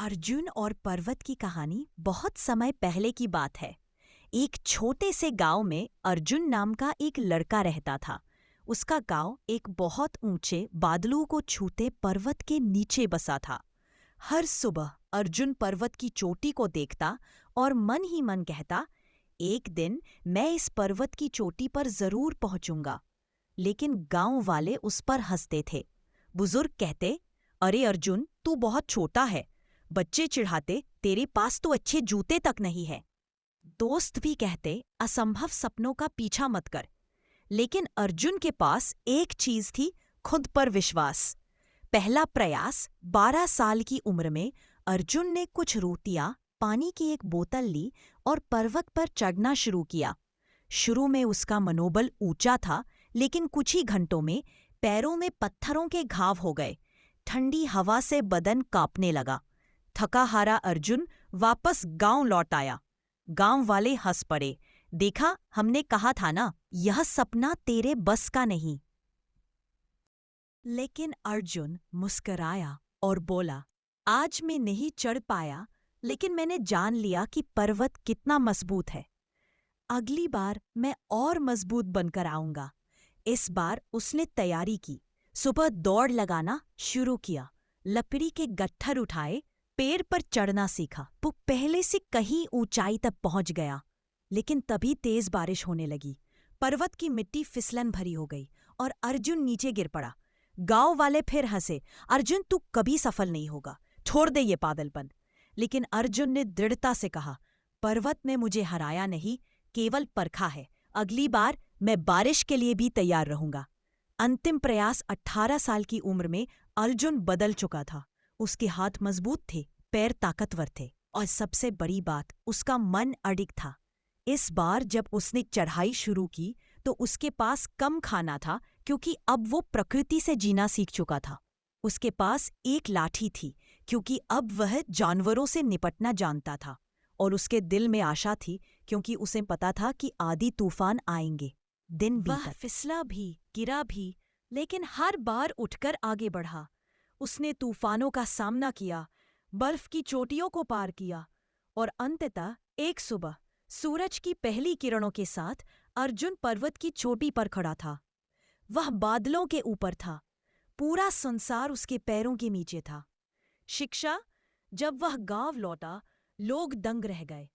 अर्जुन और पर्वत की कहानी बहुत समय पहले की बात है। एक छोटे से गांव में अर्जुन नाम का एक लड़का रहता था। उसका गांव एक बहुत ऊंचे बादलों को छूते पर्वत के नीचे बसा था। हर सुबह अर्जुन पर्वत की चोटी को देखता और मन ही मन कहता, एक दिन मैं इस पर्वत की चोटी पर जरूर पहुंचूंगा। लेकिन गांव वाले उस पर हंसते थे। बुजुर्ग कहते, अरे अर्जुन, तू बहुत छोटा है। बच्चे चिढ़ाते, तेरे पास तो अच्छे जूते तक नहीं है। दोस्त भी कहते, असंभव सपनों का पीछा मत कर। लेकिन अर्जुन के पास एक चीज थी, खुद पर विश्वास। पहला प्रयास 12 साल की उम्र में अर्जुन ने कुछ रोटियां, पानी की एक बोतल ली और पर्वत पर चढ़ना शुरू किया। शुरू में उसका मनोबल ऊंचा था, लेकिन कुछ ही घंटों में पैरों में पत्थरों के घाव हो गए। ठंडी हवा से बदन कांपने लगा। थका हारा अर्जुन वापस गांव लौट आया। गांव वाले हंस पड़े। देखा, हमने कहा था ना, यह सपना तेरे बस का नहीं। लेकिन अर्जुन मुस्कराया और बोला, आज मैं नहीं चढ़ पाया, लेकिन मैंने जान लिया कि पर्वत कितना मजबूत है। अगली बार मैं और मजबूत बनकर आऊंगा। इस बार उसने तैयारी की। सुबह दौड़ लगाना शुरू किया। लकड़ी के गट्ठर उठाए, पेड़ पर चढ़ना सीखा। वो पहले से कहीं ऊंचाई तक पहुंच गया। लेकिन तभी तेज बारिश होने लगी। पर्वत की मिट्टी फिसलन भरी हो गई और अर्जुन नीचे गिर पड़ा। गांव वाले फिर हंसे, अर्जुन तू कभी सफल नहीं होगा, छोड़ दे ये पागलपन। लेकिन अर्जुन ने दृढ़ता से कहा, पर्वत ने मुझे हराया नहीं, केवल परखा है। अगली बार मैं बारिश के लिए भी तैयार रहूंगा। अंतिम प्रयास 18 साल की उम्र में अर्जुन बदल चुका था। उसके हाथ मजबूत थे, पैर ताकतवर थे और सबसे बड़ी बात, उसका मन अडिग था। इस बार जब उसने चढ़ाई शुरू की तो उसके पास कम खाना था, क्योंकि अब वो प्रकृति से जीना सीख चुका था। उसके पास एक लाठी थी, क्योंकि अब वह जानवरों से निपटना जानता था। और उसके दिल में आशा थी, क्योंकि उसे पता था कि आधी तूफान आएंगे। दिन वह फिसला भी, गिरा भी, लेकिन हर बार उठकर आगे बढ़ा। उसने तूफानों का सामना किया, बर्फ की चोटियों को पार किया और अंततः एक सुबह सूरज की पहली किरणों के साथ अर्जुन पर्वत की चोटी पर खड़ा था। वह बादलों के ऊपर था। पूरा संसार उसके पैरों के नीचे था। शिक्षा, जब वह गांव लौटा, लोग दंग रह गए।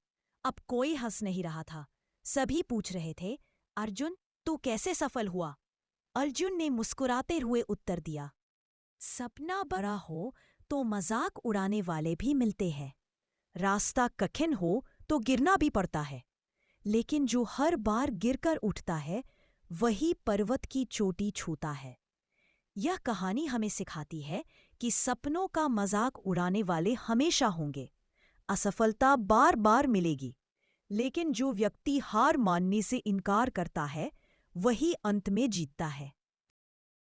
अब कोई हंस नहीं रहा था। सभी पूछ रहे थे, अर्जुन तू कैसे सफल हुआ? अर्जुन ने मुस्कुराते हुए उत्तर दिया, सपना बड़ा हो तो मजाक उड़ाने वाले भी मिलते हैं। रास्ता कठिन हो तो गिरना भी पड़ता है, लेकिन जो हर बार गिरकर उठता है वही पर्वत की चोटी छूता है। यह कहानी हमें सिखाती है कि सपनों का मजाक उड़ाने वाले हमेशा होंगे। असफलता बार बार मिलेगी, लेकिन जो व्यक्ति हार मानने से इनकार करता है वही अंत में जीतता है।